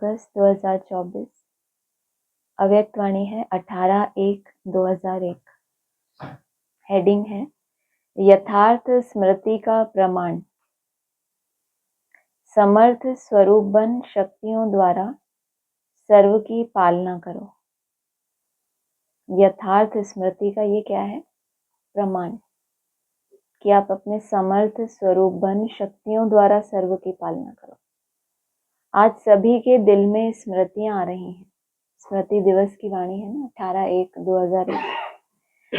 अगस्त 2024। अव्यक्त वाणी है 18/1/2001। हेडिंग है यथार्थ स्मृति का प्रमाण। समर्थ स्वरूप बन शक्तियों द्वारा सर्व की पालना करो। यथार्थ स्मृति का ये क्या है? प्रमाण कि आप अपने समर्थ स्वरूप बन शक्तियों द्वारा सर्व की पालना करो। आज सभी के दिल में स्मृतियां आ रही हैं। स्मृति दिवस की वाणी है ना 18/1/2001।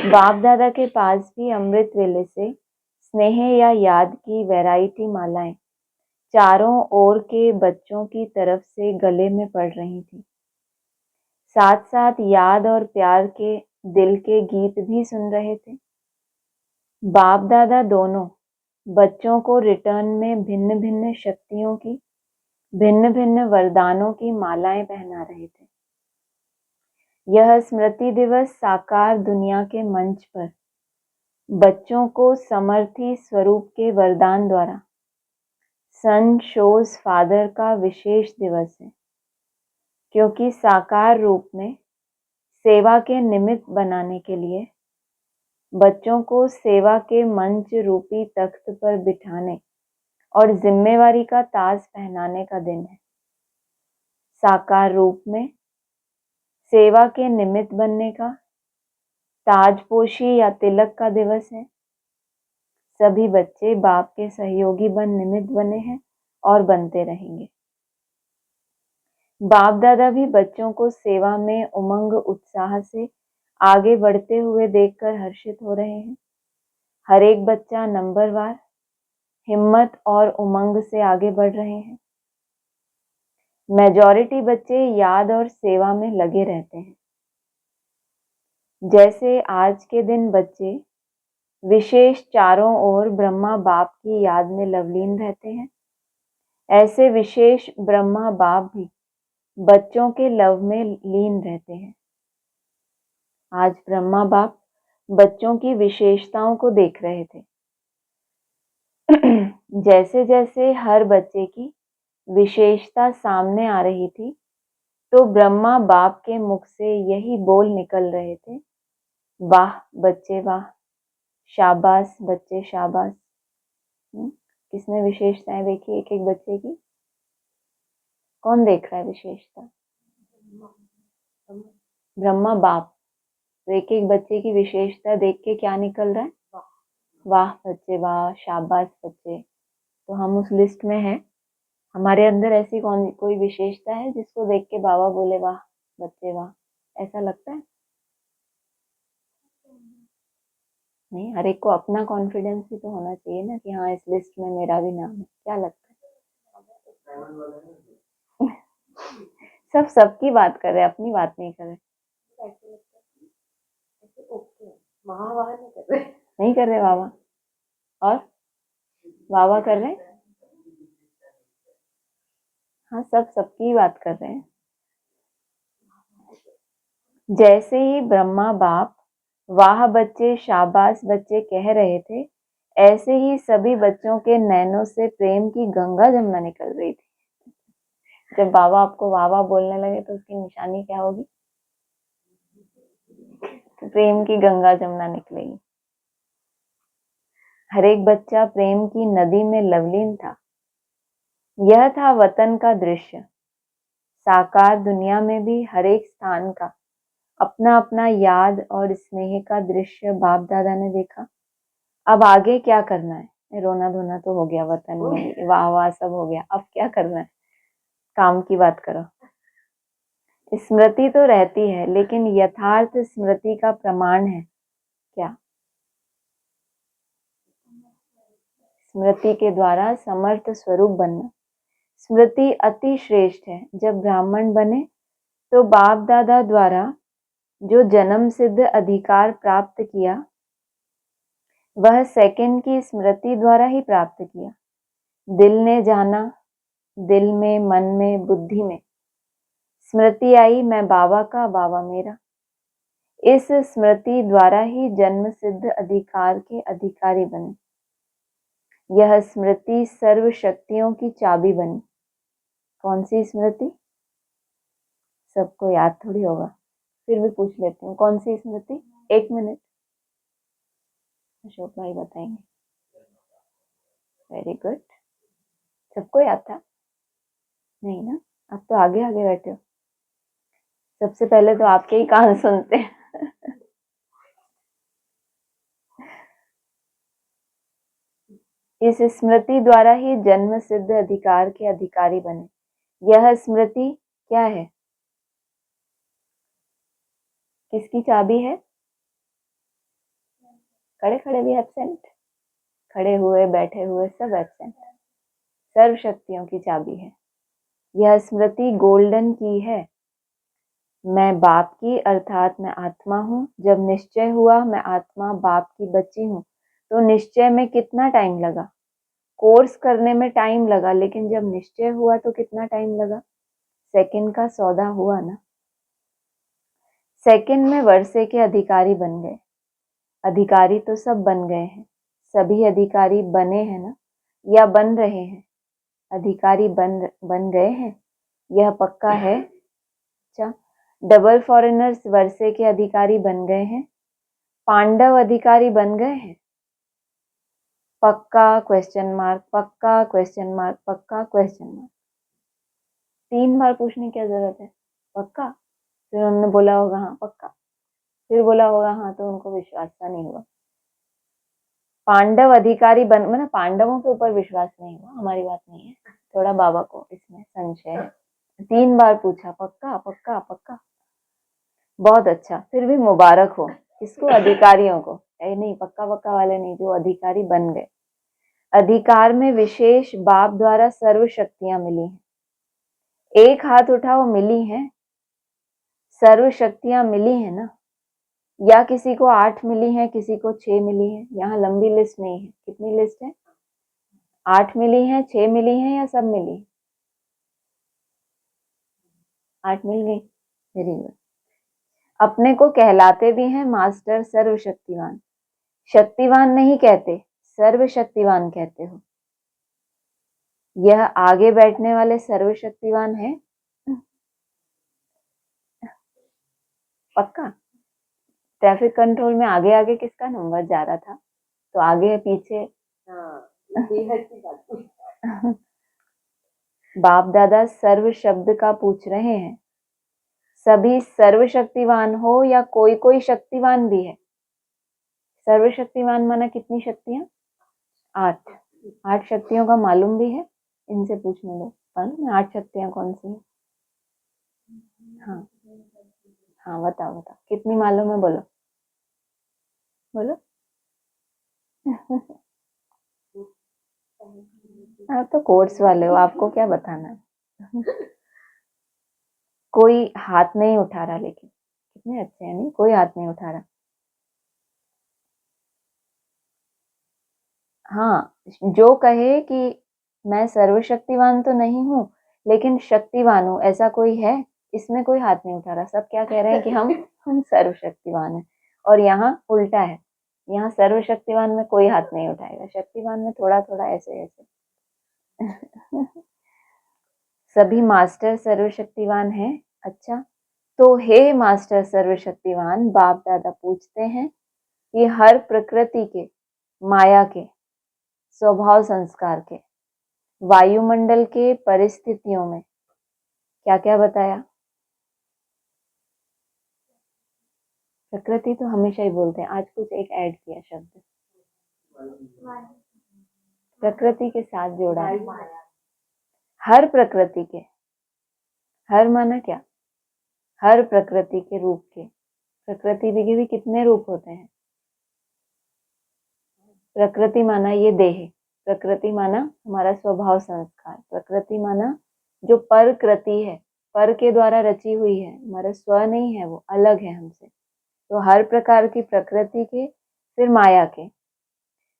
बाप दादा के पास भी अमृत वेले से स्नेह या याद की वैरायटी मालाएं चारों ओर के बच्चों की तरफ से गले में पड़ रही थी। साथ साथ याद और प्यार के दिल के गीत भी सुन रहे थे। बाप दादा दोनों बच्चों को रिटर्न में भिन्न भिन्न शक्तियों की, भिन्न भिन्न वरदानों की मालाएं पहना रहे थे। यह स्मृति दिवस साकार दुनिया के मंच पर बच्चों को समर्थी स्वरूप के वरदान द्वारा सन शोज फादर का विशेष दिवस है, क्योंकि साकार रूप में सेवा के निमित्त बनाने के लिए बच्चों को सेवा के मंच रूपी तख्त पर बिठाने और जिम्मेवारी का ताज पहनाने का दिन है। साकार रूप में सेवा के निमित्त बनने का ताजपोशी या तिलक का दिवस है। सभी बच्चे बाप के सहयोगी बन निमित्त बने हैं और बनते रहेंगे। बाप दादा भी बच्चों को सेवा में उमंग उत्साह से आगे बढ़ते हुए देखकर हर्षित हो रहे हैं। हर एक बच्चा नंबरवार हिम्मत और उमंग से आगे बढ़ रहे हैं। मेजॉरिटी बच्चे याद और सेवा में लगे रहते हैं। जैसे आज के दिन बच्चे विशेष चारों ओर ब्रह्मा बाप की याद में लवलीन रहते हैं, ऐसे विशेष ब्रह्मा बाप भी बच्चों के लव में लीन रहते हैं। आज ब्रह्मा बाप बच्चों की विशेषताओं को देख रहे थे। जैसे जैसे हर बच्चे की विशेषता सामने आ रही थी, तो ब्रह्मा बाप के मुख से यही बोल निकल रहे थे, वाह बच्चे वाह, शाबाश बच्चे शाबाश। किसने विशेषताएं देखी एक एक बच्चे की? कौन देख रहा है विशेषता? ब्रह्मा बाप। तो एक एक बच्चे की विशेषता देख के क्या निकल रहा है? वाह बच्चे वाह, शाबाश बच्चे। तो हम उस लिस्ट में हैं। हमारे अंदर ऐसी कोई विशेषता है जिसको देख के बाबा बोले वाह बच्चे वाह, ऐसा लगता है? नहीं, हर एक को अपना कॉन्फिडेंस भी तो होना चाहिए ना कि हाँ इस लिस्ट में मेरा भी नाम है। क्या लगता है? सब सबकी बात कर रहे, अपनी बात नहीं कर रहे। नहीं कर रहे बाबा, और बाबा कर रहे? हाँ, सब सबकी बात कर रहे हैं। जैसे ही ब्रह्मा बाप वाह बच्चे शाबाश बच्चे कह रहे थे, ऐसे ही सभी बच्चों के नैनों से प्रेम की गंगा जमुना निकल रही थी। जब बाबा आपको वाह वाह बोलने लगे तो उसकी निशानी क्या होगी? तो प्रेम की गंगा जमुना निकलेगी। हर एक बच्चा प्रेम की नदी में लवलीन था। यह था वतन का दृश्य। साकार दुनिया में भी हर एक स्थान का अपना अपना याद और स्नेह का दृश्य बाप दादा ने देखा। अब आगे क्या करना है? रोना धोना तो हो गया, वतन में वाह वाह सब हो गया, अब क्या करना है? काम की बात करो। स्मृति तो रहती है, लेकिन यथार्थ स्मृति का प्रमाण है क्या? स्मृति के द्वारा समर्थ स्वरूप बनना। स्मृति अति श्रेष्ठ है। जब ब्राह्मण बने तो बाप दादा द्वारा जो जन्म सिद्ध अधिकार प्राप्त किया, वह सेकंड की स्मृति द्वारा ही प्राप्त किया। दिल ने जाना, दिल में, मन में, बुद्धि में स्मृति आई, मैं बाबा का, बाबा मेरा। इस स्मृति द्वारा ही जन्म सिद्ध अधिकार के अधिकारी बने। यह स्मृति सर्व शक्तियों की चाबी बनी। कौन सी स्मृति? सबको याद थोड़ी होगा, फिर भी पूछ लेती हूँ। कौन सी स्मृति? 1 मिनट, अशोक भाई बताएंगे। वेरी गुड, सबको याद था? नहीं ना, आप तो आगे आगे बैठे हो। सबसे पहले तो आपके ही कान सुनते हैं। इस स्मृति द्वारा ही जन्म सिद्ध अधिकार के अधिकारी बने। यह स्मृति क्या है? किसकी चाबी है? खड़े खड़े भी एब्सेंट, खड़े हुए बैठे हुए सब एब्सेंट। सर्व शक्तियों की चाबी है। यह स्मृति गोल्डन की है। मैं बाप की अर्थात मैं आत्मा हूँ। जब निश्चय हुआ मैं आत्मा बाप की बच्ची हूँ, तो निश्चय में कितना टाइम लगा? कोर्स करने में टाइम लगा, लेकिन जब निश्चय हुआ तो कितना टाइम लगा? सेकंड का सौदा हुआ ना। सेकंड में वर्षे के अधिकारी बन गए। अधिकारी तो सब बन गए हैं, सभी अधिकारी बने हैं ना, या बन रहे हैं? अधिकारी बन गए हैं, यह पक्का है। अच्छा, डबल फॉरेनर्स वर्षे के अधिकारी बन गए हैं। पांडव अधिकारी बन गए हैं। पक्का क्वेश्चन मार्क, पक्का क्वेश्चन मार्क, पक्का क्वेश्चन मार्क। 3 बार पूछने की क्या जरूरत है? पक्का? फिर उन्होंने बोला होगा हाँ पक्का, फिर बोला होगा हाँ, तो उनको विश्वास सा नहीं हुआ। पांडव अधिकारी मतलब पांडवों के ऊपर विश्वास नहीं हुआ, हमारी बात नहीं है, थोड़ा बाबा को इसमें संशय है। 3 बार पूछा पक्का पक्का पक्का, बहुत अच्छा। फिर भी मुबारक हो किसको? अधिकारियों को। नहीं, पक्का पक्का वाले नहीं, जो अधिकारी बन गए। अधिकार में विशेष बाप द्वारा सर्व शक्तियां मिली हैं। एक हाथ उठाओ, मिली हैं सर्व शक्तियां, मिली है ना? या किसी को 8 मिली है, किसी को 6 मिली है। यहाँ लंबी लिस्ट नहीं है, कितनी लिस्ट है? 8 मिली है, 6 मिली है, या सब मिली? 8 मिल गई, वेरी गुड। अपने को कहलाते भी हैं मास्टर सर्वशक्तिवान। शक्तिवान नहीं कहते, सर्वशक्तिवान कहते हो। यह आगे बैठने वाले सर्वशक्तिवान है? पक्का? ट्रैफिक कंट्रोल में आगे आगे किसका नंबर जा रहा था? तो आगे पीछे बाप दादा सर्व शब्द का पूछ रहे हैं। सभी सर्वशक्तिवान हो या कोई कोई शक्तिवान भी है? सर्वशक्तिवान माना कितनी शक्तियां? 8। 8 शक्तियों का मालूम भी है? इनसे पूछने दो, मालूम है 8 शक्तियां कौन सी है? हाँ हाँ, बताओ बताओ, कितनी मालूम है? बोलो बोलो। आप तो कोर्स वाले हो, आपको क्या बताना है। कोई हाथ नहीं उठा रहा, लेकिन कितने अच्छे हैं, नहीं कोई हाथ नहीं उठा रहा। हाँ, जो कहे कि मैं सर्वशक्तिवान तो नहीं हूँ लेकिन शक्तिवान हूँ, ऐसा कोई है? इसमें कोई हाथ नहीं उठा रहा। सब क्या कह रहे हैं कि हम सर्वशक्तिवान हैं। और यहाँ उल्टा है, यहाँ सर्वशक्तिवान में कोई हाथ नहीं उठाएगा, शक्तिवान में थोड़ा थोड़ा ऐसे ऐसे। सभी मास्टर सर्वशक्तिवान हैं। अच्छा, तो हे मास्टर सर्वशक्तिवान, बाप दादा पूछते हैं कि हर प्रकृति के, माया के, स्वभाव संस्कार के, वायुमंडल के परिस्थितियों में क्या क्या बताया? प्रकृति तो हमेशा ही बोलते हैं, आज कुछ एक ऐड किया शब्द, प्रकृति के साथ जोड़ा है। हर प्रकृति के, हर माना क्या? हर प्रकृति के रूप के। प्रकृति के भी कितने रूप होते हैं? प्रकृति माना ये देह, प्रकृति माना हमारा स्वभाव संस्कार, प्रकृति माना जो परकृति है, पर के द्वारा रची हुई है, हमारा स्व नहीं है, वो अलग है हमसे। तो हर प्रकार की प्रकृति के, फिर माया के,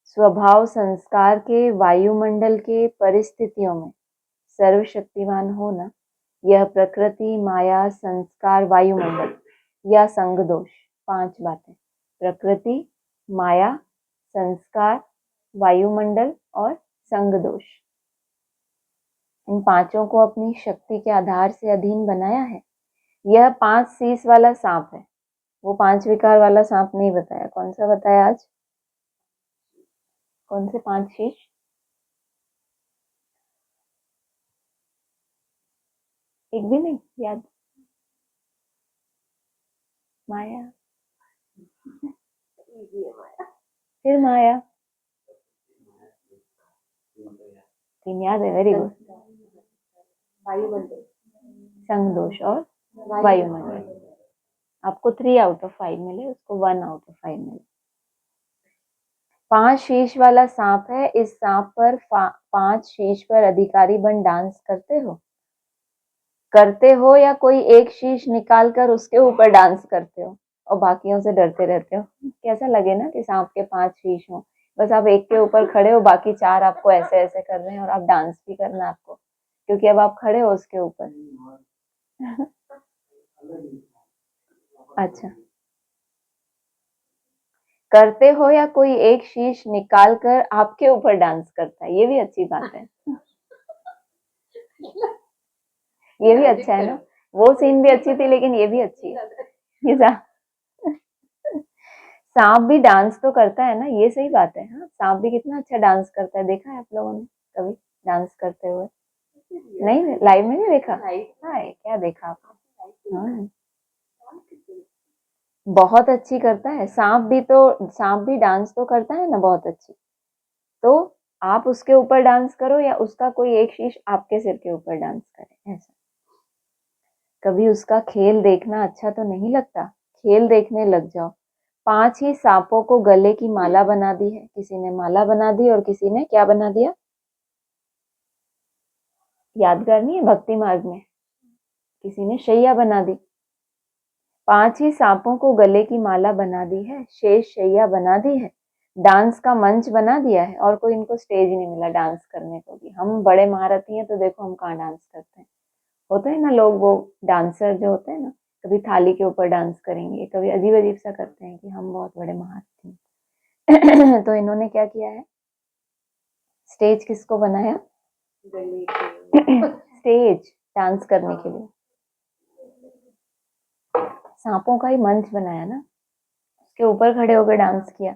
स्वभाव संस्कार के, वायुमंडल के परिस्थितियों में सर्वशक्तिवान होना, यह प्रकृति, माया, संस्कार, वायुमंडल या संग दोष, 5 बातें। प्रकृति, माया, संस्कार, वायुमंडल और संग दोष, इन 5 को अपनी शक्ति के आधार से अधीन बनाया है। यह 5 शीश वाला सांप है। वो 5 विकार वाला सांप नहीं बताया, कौन सा बताया आज? कौन से 5 शीश? एक भी नहीं याद? माया, फिर माया, 3 याद है, वेरी गुड। संग दोष और वायुमंडल। आपको 3 आउट ऑफ 5 मिले, उसको 1 आउट ऑफ 5 मिले। 5 शीश वाला सांप है। इस सांप पर 5 शीश पर अधिकारी बन डांस करते हो या कोई एक शीश निकाल कर उसके ऊपर डांस करते हो और बाकियों से डरते रहते हो? कैसा लगे ना कि सांप के 5 शीश हो, बस आप एक के ऊपर खड़े हो, बाकी 4 आपको ऐसे ऐसे कर रहे हैं और आप डांस भी करना है आपको, क्योंकि अब आप खड़े हो उसके ऊपर। अच्छा, करते हो या कोई एक शीश निकाल कर आपके ऊपर डांस करता है, ये भी अच्छी बात है। ये भी अच्छा है ना, वो सीन भी अच्छी थी लेकिन ये भी अच्छी है। ये सांप भी डांस तो करता है ना, ये सही बात है। हाँ, सांप भी कितना अच्छा डांस करता है, देखा है आप लोगों ने कभी डांस करते हुए? नहीं, लाइव में नहीं देखा? हाँ, क्या देखा आपने? हाँ, बहुत अच्छी करता है सांप भी डांस तो करता है ना बहुत अच्छी। तो आप उसके ऊपर डांस करो या उसका कोई एक शीश आपके सिर के ऊपर डांस करे, ऐसा। कभी उसका खेल देखना अच्छा तो नहीं लगता, खेल देखने लग जाओ। 5 ही सांपों को गले की माला बना दी है। किसी ने माला बना दी और किसी ने क्या बना दिया? यादगार नहीं है भक्ति मार्ग में? किसी ने शैया बना दी। 5 ही सांपों को गले की माला बना दी है, शेष शैया बना दी है, डांस का मंच बना दिया है और कोई इनको स्टेज नहीं मिला डांस करने को भी। हम बड़े महारथी हैं तो देखो हम कहाँ डांस करते हैं। होते हैं ना लोग, वो डांसर जो होते हैं ना, कभी थाली के ऊपर डांस करेंगे, कभी अजीब अजीब सा करते हैं कि हम बहुत बड़े महारथी हैं। तो इन्होंने क्या किया है? स्टेज किसको बनाया? स्टेज डांस करने के लिए सांपों का ही मंच बनाया ना, उसके ऊपर खड़े होकर डांस किया।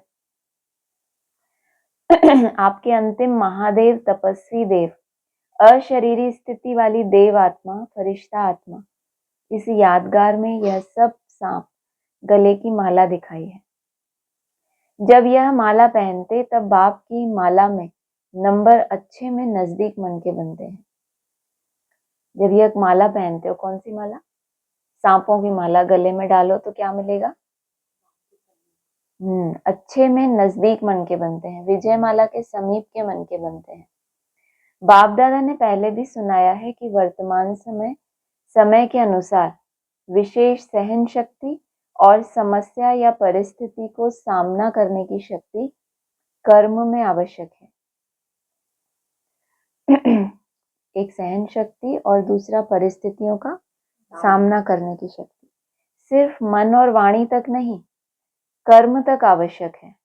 आपके अंतिम महादेव तपस्वी देव, अशरीरी स्थिति वाली देव आत्मा, फरिश्ता आत्मा, इस यादगार में यह सब सांप गले की माला दिखाई है। जब यह माला पहनते तब बाप की माला में नंबर अच्छे में नजदीक मन के बनते हैं। जब यह माला पहनते हो, कौन सी माला? सांपों की माला गले में डालो तो क्या मिलेगा? अच्छे में नजदीक मन के बनते हैं, विजय माला के समीप के मन के बनते हैं। बाप दादा ने पहले भी सुनाया है कि वर्तमान समय के अनुसार विशेष सहन शक्ति और समस्या या परिस्थिति को सामना करने की शक्ति कर्म में आवश्यक है। एक सहन शक्ति और दूसरा परिस्थितियों का सामना करने की शक्ति सिर्फ मन और वाणी तक नहीं, कर्म तक आवश्यक है।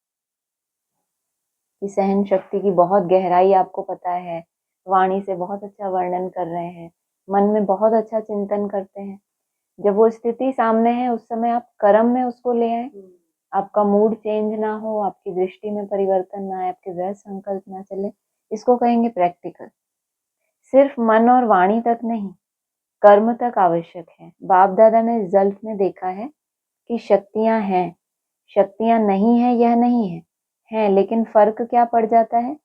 कि सहन शक्ति की बहुत गहराई आपको पता है, वाणी से बहुत अच्छा वर्णन कर रहे हैं, मन में बहुत अच्छा चिंतन करते हैं। जब वो स्थिति सामने है उस समय आप कर्म में उसको ले आए, आपका मूड चेंज ना हो, आपकी दृष्टि में परिवर्तन ना आए, आपके वह संकल्प ना चले, इसको कहेंगे प्रैक्टिकल। सिर्फ मन और वाणी तक नहीं, कर्म तक आवश्यक है। बाप दादा ने रिजल्ट में देखा है कि शक्तियां हैं, शक्तियां नहीं है यह नहीं है, लेकिन फर्क क्या पड़ जाता है?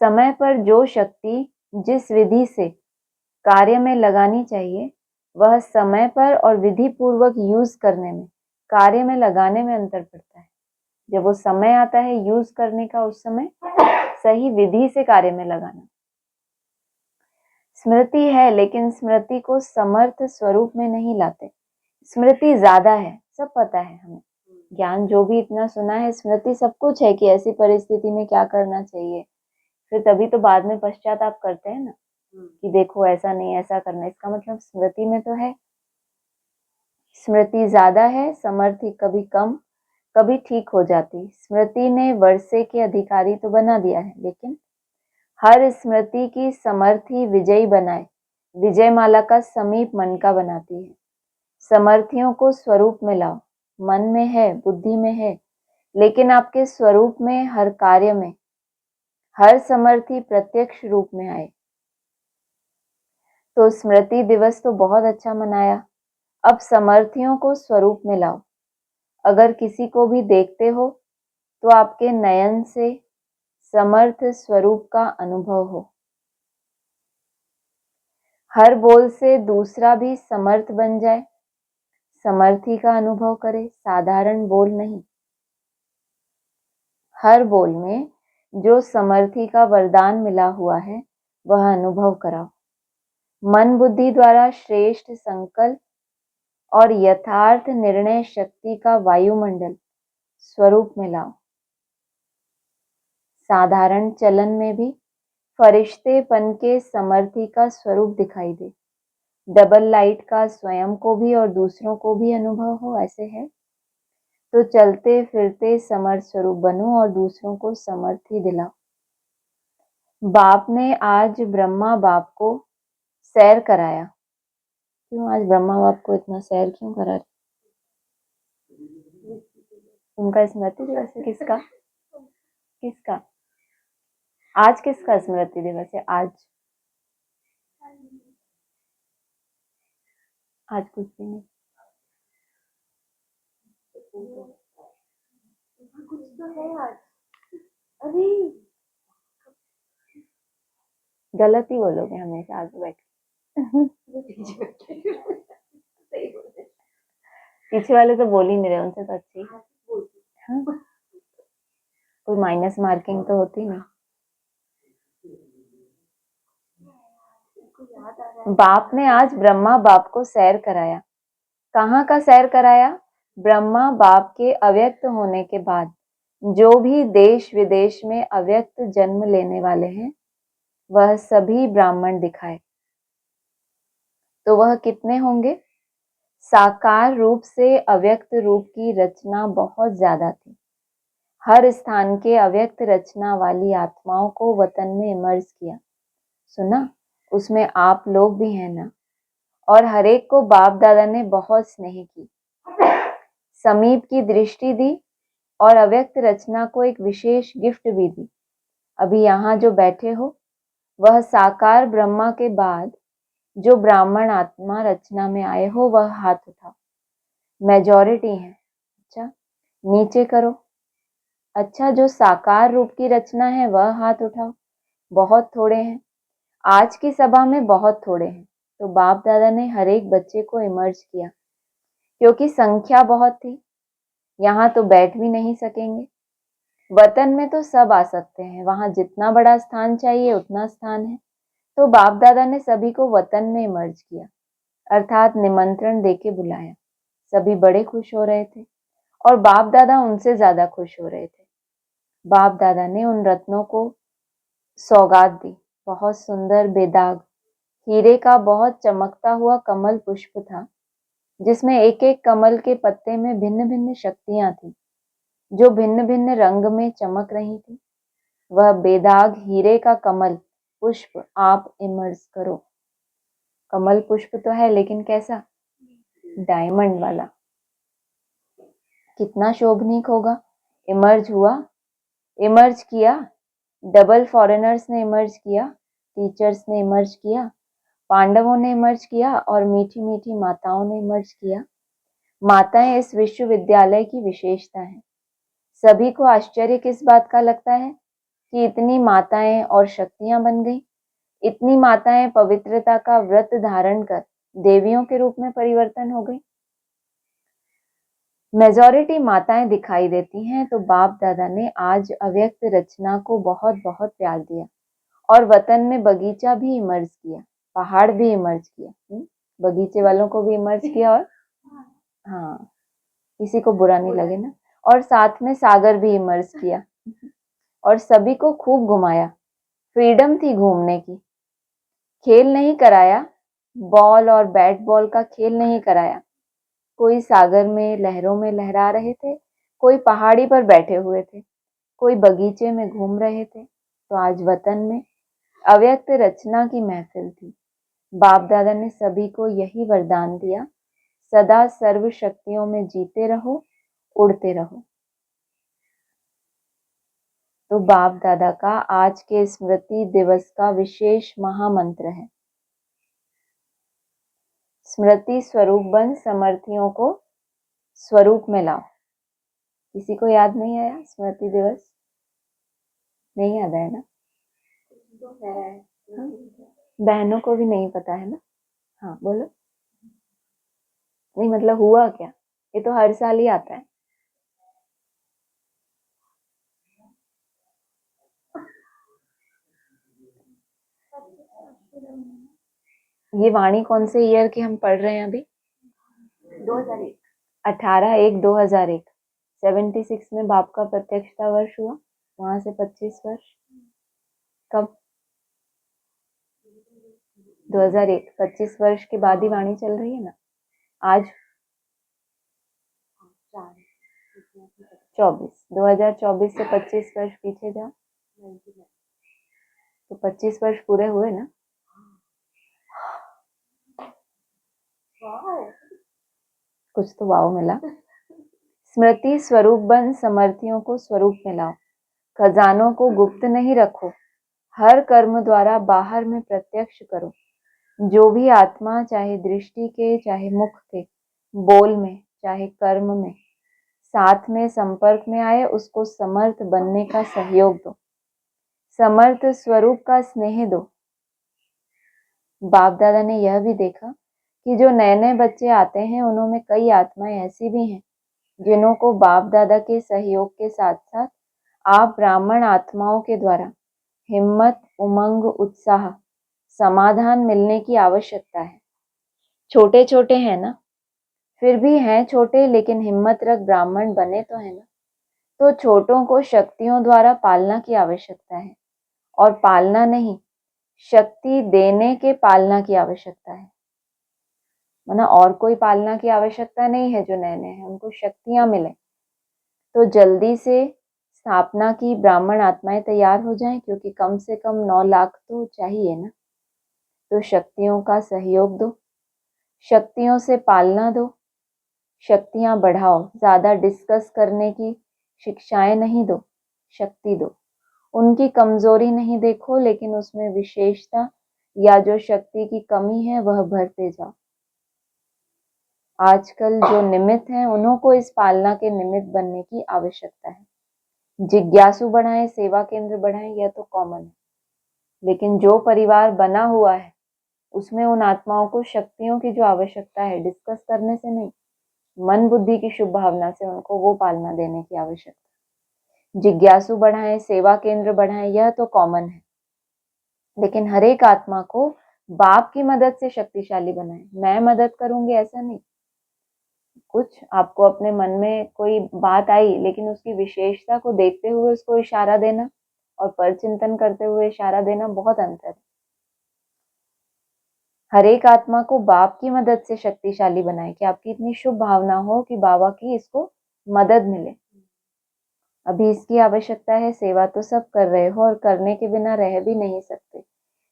समय पर जो शक्ति जिस विधि से कार्य में लगानी चाहिए, वह समय पर और विधि पूर्वक यूज करने में, कार्य में लगाने में अंतर पड़ता है। जब वो समय आता है यूज करने का, उस समय सही विधि से कार्य में लगाना। स्मृति है लेकिन स्मृति को समर्थ स्वरूप में नहीं लाते। स्मृति ज्यादा है, सब पता है हमें, ज्ञान जो भी इतना सुना है, स्मृति सब कुछ है कि ऐसी परिस्थिति में क्या करना चाहिए। फिर तभी तो बाद में पश्चाताप करते हैं ना कि देखो ऐसा नहीं ऐसा करना, इसका मतलब स्मृति में तो है। स्मृति ज्यादा है, समर्थी कभी कम कभी ठीक हो जाती। स्मृति ने वर्षे के अधिकारी तो बना दिया है, लेकिन हर स्मृति की समर्थी विजयी बनाए, विजय माला का समीप मन का बनाती है। समर्थियों को स्वरूप में लाओ। मन में है, बुद्धि में है, लेकिन आपके स्वरूप में, हर कार्य में हर समर्थी प्रत्यक्ष रूप में आए। तो स्मृति दिवस तो बहुत अच्छा मनाया, अब समर्थियों को स्वरूप में लाओ। अगर किसी को भी देखते हो तो आपके नयन से समर्थ स्वरूप का अनुभव हो। हर बोल से दूसरा भी समर्थ बन जाए, समर्थी का अनुभव करे, साधारण बोल नहीं। हर बोल में जो समर्थी का वरदान मिला हुआ है वह अनुभव कराओ। मन बुद्धि द्वारा श्रेष्ठ संकल्प और यथार्थ निर्णय शक्ति का वायुमंडल स्वरूप में लाओ। साधारण चलन में भी फरिश्तेपन के समर्थी का स्वरूप दिखाई दे। डबल लाइट का स्वयं को भी और दूसरों को भी अनुभव हो, ऐसे है तो चलते फिरते समर्थ स्वरूप बनो और दूसरों को समर्थी दिलाओ। बाप ने आज ब्रह्मा बाप को सैर कराया। क्यों आज ब्रह्मा बाप को इतना सैर क्यों करा रहे? उनका स्मृति दिवस है। किसका किसका आज किसका स्मृति दिवस है? आज कुछ भी नहीं। कुछ तो है आज। अरे गलत ही बोलोगे हमेशा आगे बैठ पीछे वाले तो बोल ही नहीं रहे, उनसे तो अच्छी। हाँ? कोई माइनस मार्किंग तो होती नहीं। बाप ने आज ब्रह्मा बाप को सैर कराया। कहाँ का सैर कराया? ब्रह्मा बाप के अव्यक्त होने के बाद जो भी देश विदेश में अव्यक्त जन्म लेने वाले हैं वह सभी ब्राह्मण दिखाए। तो वह कितने होंगे? साकार रूप से अव्यक्त रूप की रचना बहुत ज्यादा थी। हर स्थान के अव्यक्त रचना वाली आत्माओं को वतन में इमर्ज किया। सुना? उसमें आप लोग भी हैं ना? और हरेक को बाप दादा ने बहुत स्नेह की, समीप की दृष्टि दी और अव्यक्त रचना को एक विशेष गिफ्ट भी दी। अभी यहाँ जो बैठे हो वह साकार ब्रह्मा के बाद जो ब्राह्मण आत्मा रचना में आए हो वह हाथ उठाओ। मेजॉरिटी है। अच्छा, नीचे करो। अच्छा, जो साकार रूप की रचना है वह हाथ उठाओ। बहुत थोड़े हैं, आज की सभा में बहुत थोड़े हैं। तो बाप दादा ने हर एक बच्चे को इमर्ज किया क्योंकि संख्या बहुत थी, यहाँ तो बैठ भी नहीं सकेंगे। वतन में तो सब आ सकते हैं, वहां जितना बड़ा स्थान चाहिए उतना स्थान है। तो बाप दादा ने सभी को वतन में इमर्ज किया, अर्थात निमंत्रण देके बुलाया। सभी बड़े खुश हो रहे थे और बाप दादा उनसे ज्यादा खुश हो रहे थे। बाप दादा ने उन रत्नों को सौगात दी। बहुत सुंदर बेदाग हीरे का बहुत चमकता हुआ कमल पुष्प था, जिसमें एक एक कमल के पत्ते में भिन्न भिन्न शक्तियां थी जो भिन्न भिन्न रंग में चमक रही थी। वह बेदाग हीरे का कमल पुष्प आप इमर्ज करो। कमल पुष्प तो है लेकिन कैसा? डायमंड वाला। कितना शोभनीक होगा। इमर्ज हुआ, इमर्ज किया। डबल फॉरेनर्स ने इमर्ज किया, टीचर्स ने इमर्ज किया, पांडवों ने इमर्ज किया और मीठी मीठी माताओं ने इमर्ज किया। माताएं इस विश्वविद्यालय की विशेषता है। सभी को आश्चर्य किस बात का लगता है कि इतनी माताएं और शक्तियां बन गई। इतनी माताएं पवित्रता का व्रत धारण कर देवियों के रूप में परिवर्तन हो गई। मेजॉरिटी माताएं दिखाई देती हैं। तो बाप दादा ने आज अव्यक्त रचना को बहुत बहुत प्यार दिया और वतन में बगीचा भी इमर्ज किया, पहाड़ भी इमर्ज किया, बगीचे वालों को भी इमर्ज किया और हाँ, किसी को बुरा नहीं लगे ना। और साथ में सागर भी इमर्ज किया और सभी को खूब घुमाया। फ्रीडम थी घूमने की। खेल नहीं कराया, बॉल और बैट बॉल का खेल नहीं कराया। कोई सागर में लहरों में लहरा रहे थे, कोई पहाड़ी पर बैठे हुए थे, कोई बगीचे में घूम रहे थे। तो आज वतन में अव्यक्त रचना की महफिल थी। बाप दादा ने सभी को यही वरदान दिया, सदा सर्व शक्तियों में जीते रहो, उड़ते रहो। तो बाप दादा का आज के स्मृति दिवस का विशेष महामंत्र है, स्मृति स्वरूप बन समर्थियों को स्वरूप में लाओ। किसी को याद नहीं आया स्मृति दिवस? नहीं याद आया ना? बहनों को भी नहीं पता है ना? हाँ बोलो। नहीं मतलब हुआ क्या? ये तो हर साल ही आता है। ये वाणी कौन से ईयर की हम पढ़ रहे हैं अभी? 2001। 18/1/2001। 76 में बाप का प्रत्यक्षता वर्ष हुआ, वहां से 25 वर्ष। कब? 2001। 25 वर्ष के बाद ही वाणी चल रही है ना। आज 24। 2024 से 25 वर्ष पीछे जाओ तो 25 वर्ष पूरे हुए ना। कुछ तो वाव मिला। स्मृति स्वरूप बन समर्थियों को स्वरूप में लाओ, खजानों को गुप्त नहीं रखो, हर कर्म द्वारा बाहर में प्रत्यक्ष करो। जो भी आत्मा चाहे दृष्टि के चाहे मुख के, बोल में चाहे कर्म में, साथ में संपर्क में आए उसको समर्थ बनने का सहयोग दो, समर्थ स्वरूप का स्नेह दो। बाप दादा ने यह भी देखा कि जो नए नए बच्चे आते हैं उनमें कई आत्माएं ऐसी भी हैं जिन्हों को बाप दादा के सहयोग के साथ साथ आप ब्राह्मण आत्माओं के द्वारा हिम्मत, उमंग, उत्साह, समाधान मिलने की आवश्यकता है। छोटे छोटे हैं ना, फिर भी हैं छोटे, लेकिन हिम्मत रख ब्राह्मण बने तो है ना। तो छोटों को शक्तियों द्वारा पालना की आवश्यकता है, और पालना नहीं, शक्ति देने के पालना की आवश्यकता है। माना और कोई पालना की आवश्यकता नहीं है। जो नए नए हैं उनको शक्तियां मिले तो जल्दी से स्थापना की ब्राह्मण आत्माएं तैयार हो जाएं, क्योंकि कम से कम 9 लाख तो चाहिए ना। तो शक्तियों का सहयोग दो, शक्तियों से पालना दो, शक्तियां बढ़ाओ। ज्यादा डिस्कस करने की शिक्षाएं नहीं दो, शक्ति दो। उनकी कमजोरी नहीं देखो, लेकिन उसमें विशेषता या जो शक्ति की कमी है वह भरते जाओ। आजकल जो निमित्त हैं उन्हों को इस पालना के निमित्त बनने की आवश्यकता है। जिज्ञासु बढ़ाएं, सेवा केंद्र बढ़ाएं, यह तो कॉमन है। लेकिन जो परिवार बना हुआ है उसमें उन आत्माओं को शक्तियों की जो आवश्यकता है, डिस्कस करने से नहीं, मन बुद्धि की शुभ भावना से उनको वो पालना देने की आवश्यकता। जिज्ञासु बढ़ाएं, सेवा केंद्र बढ़ाएं, यह तो कॉमन है। लेकिन हर एक आत्मा को बाप की मदद से शक्तिशाली बनाएं। मैं मदद करूंगी ऐसा नहीं। कुछ आपको अपने मन में कोई बात आई, लेकिन उसकी विशेषता को देखते हुए उसको इशारा देना और पर चिंतन करते हुए इशारा देना, बहुत अंतर है। हर एक आत्मा को बाप की मदद से शक्तिशाली बनाए कि आपकी इतनी शुभ भावना हो कि बाबा की इसको मदद मिले। अभी इसकी आवश्यकता है। सेवा तो सब कर रहे हो और करने के बिना रह भी नहीं सकते,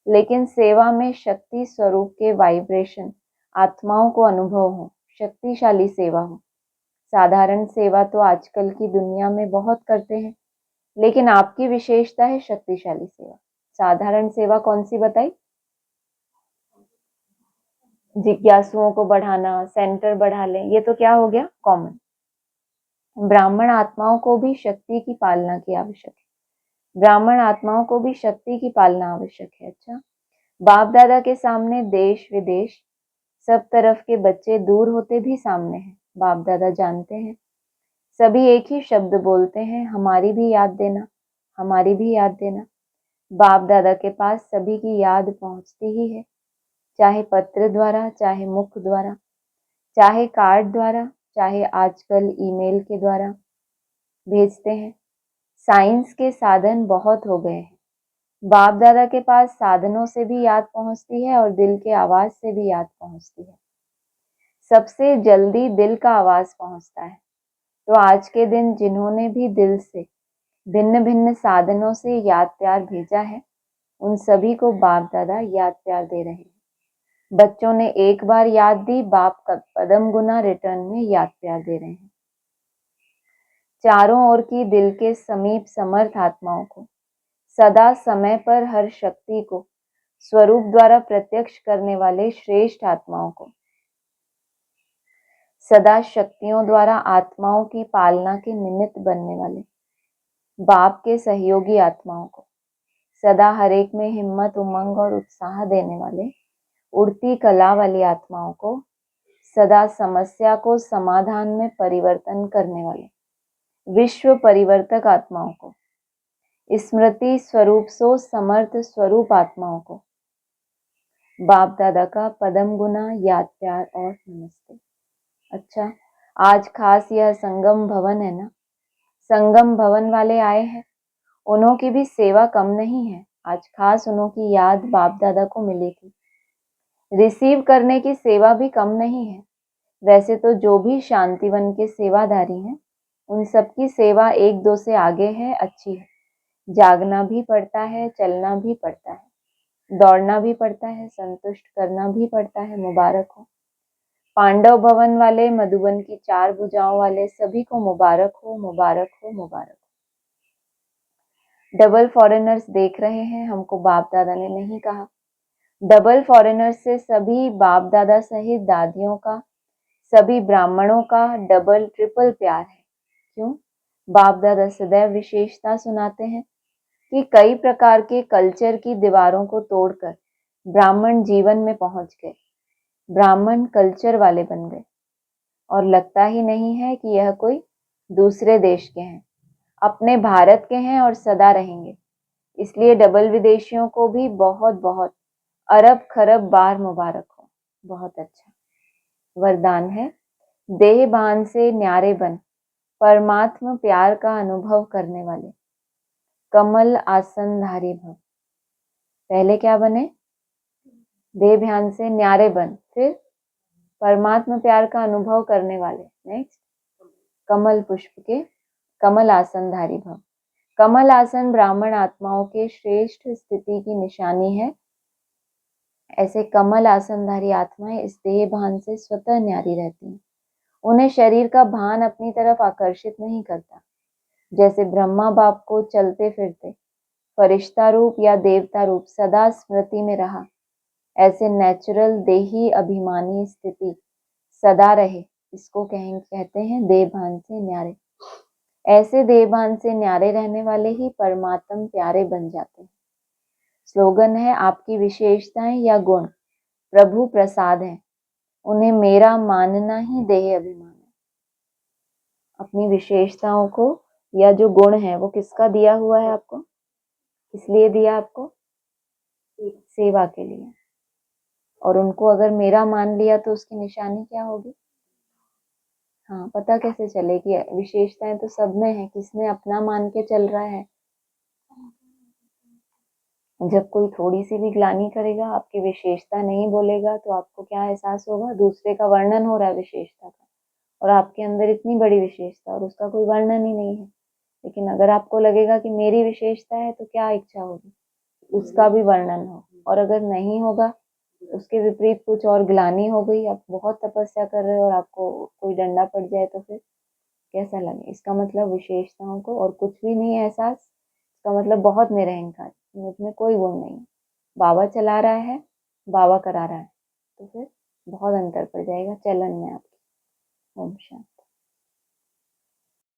लेकिन सेवा में शक्ति स्वरूप के वाइब्रेशन आत्माओं को अनुभव हो, शक्तिशाली सेवा हो। साधारण सेवा तो आजकल की दुनिया में बहुत करते हैं, लेकिन आपकी विशेषता है शक्तिशाली सेवा। साधारण सेवा कौन सी बताई? जिज्ञासुओं को बढ़ाना, सेंटर बढ़ा लें, ये तो क्या हो गया? कॉमन। ब्राह्मण आत्माओं को भी शक्ति की पालना की आवश्यक है। ब्राह्मण आत्माओं को भी शक्ति की पालना आवश्यक है। अच्छा, बाप दादा के सामने देश विदेश सब तरफ के बच्चे दूर होते भी सामने हैं। बाप दादा जानते हैं, सभी एक ही शब्द बोलते हैं, हमारी भी याद देना, हमारी भी याद देना। बाप दादा के पास सभी की याद पहुंचती ही है, चाहे पत्र द्वारा, चाहे मुख द्वारा, चाहे कार्ड द्वारा, चाहे आजकल ईमेल के द्वारा भेजते हैं। साइंस के साधन बहुत हो गए हैं। बाप दादा के पास साधनों से भी याद पहुंचती है और दिल के आवाज से भी याद पहुंचती है। सबसे जल्दी दिल का आवाज पहुंचता है। तो आज के दिन जिन्होंने भी दिल से भिन्न भिन्न साधनों से याद प्यार भेजा है, उन सभी को बाप दादा याद प्यार दे रहे हैं। बच्चों ने एक बार याद दी, बाप का पदम गुना रिटर्न में याद प्यार दे रहे हैं। चारों ओर की दिल के समीप समर्थ आत्माओं को, सदा समय पर हर शक्ति को स्वरूप द्वारा प्रत्यक्ष करने वाले श्रेष्ठ आत्माओं को, सदा शक्तियों द्वारा आत्माओं की पालना के निमित्त बनने वाले बाप के सहयोगी आत्माओं को, सदा हर एक में हिम्मत, उमंग और उत्साह देने वाले उड़ती कला वाली आत्माओं को, सदा समस्या को समाधान में परिवर्तन करने वाले विश्व परिवर्तक आत्माओं को, स्मृति स्वरूप सो समर्थ स्वरूप आत्माओं को, बाप दादा का पदम गुना याद प्यार और नमस्ते। अच्छा, आज खास यह संगम भवन है ना, संगम भवन वाले आए हैं, उन्हों की भी सेवा कम नहीं है। आज खास उन्हों की याद बाप दादा को मिलेगी। रिसीव करने की सेवा भी कम नहीं है। वैसे तो जो भी शांतिवन के सेवाधारी हैं, उन सबकी सेवा एक दो से आगे है, अच्छी है। जागना भी पड़ता है, चलना भी पड़ता है, दौड़ना भी पड़ता है, संतुष्ट करना भी पड़ता है। मुबारक हो। पांडव भवन वाले, मधुबन की 4 भुजाओं वाले सभी को मुबारक हो, मुबारक हो, मुबारक हो। डबल फॉरेनर्स देख रहे हैं, हमको बाप दादा ने नहीं कहा। डबल फॉरेनर्स से सभी बाप दादा सहित दादियों का, सभी ब्राह्मणों का डबल ट्रिपल प्यार है। क्यों? बाप दादा सदैव विशेषता सुनाते हैं कि कई प्रकार के कल्चर की दीवारों को तोड़कर ब्राह्मण जीवन में पहुंच गए, ब्राह्मण कल्चर वाले बन गए, और लगता ही नहीं है कि यह कोई दूसरे देश के हैं, अपने भारत के हैं और सदा रहेंगे। इसलिए डबल विदेशियों को भी बहुत बहुत अरब खरब बार मुबारक हो। बहुत अच्छा वरदान है। देह भान से न्यारे बन परमात्मा प्यार का अनुभव करने वाले कमल आसनधारी भव। पहले क्या बने? देह ध्यान से न्यारे बन, फिर परमात्मा प्यार का अनुभव करने वाले, नेक्स्ट कमल पुष्प के कमल आसनधारी भव। कमल आसन ब्राह्मण आत्माओं के श्रेष्ठ स्थिति की निशानी है। ऐसे कमल आसनधारी आत्माएं इस देह भान से स्वतः न्यारी रहती हैं। उन्हें शरीर का भान अपनी तरफ आकर्षित नहीं करता। जैसे ब्रह्मा बाप को चलते फिरते फरिश्ता रूप या देवता रूप सदा स्मृति में रहा, ऐसे नेचुरल देही अभिमानी स्थिति सदा रहे, इसको कहते हैं देवभान से न्यारे। ऐसे देवभान से न्यारे रहने वाले ही परमात्म प्यारे बन जाते हैं। स्लोगन है, आपकी विशेषताएं या गुण प्रभु प्रसाद है, उन्हें मेरा मानना ही देह अभिमान है। अपनी विशेषताओं को या जो गुण है वो किसका दिया हुआ है आपको? किस लिए दिया आपको? सेवा के लिए। और उनको अगर मेरा मान लिया तो उसकी निशानी क्या होगी? हाँ, पता कैसे चले कि विशेषताएं तो सब में है, किसने अपना मान के चल रहा है? जब कोई थोड़ी सी भी ग्लानि करेगा, आपकी विशेषता नहीं बोलेगा, तो आपको क्या एहसास होगा? दूसरे का वर्णन हो रहा है विशेषता का, और आपके अंदर इतनी बड़ी विशेषता और उसका कोई वर्णन ही नहीं है। लेकिन अगर आपको लगेगा कि मेरी विशेषता है, तो क्या इच्छा होगी? उसका भी वर्णन हो। और अगर नहीं होगा, उसके विपरीत कुछ और ग्लानि हो गई, आप बहुत तपस्या कर रहे हो और आपको कोई डंडा पड़ जाए, तो फिर कैसा लगे? इसका मतलब विशेषताओं को और कुछ भी नहीं है एहसास, इसका मतलब बहुत निरहंकार, मुझमें कोई गुण नहीं। बाबा चला रहा है, बाबा करा रहा है, तो फिर बहुत अंतर पड़ जाएगा चलन में आपके। ओम शांति।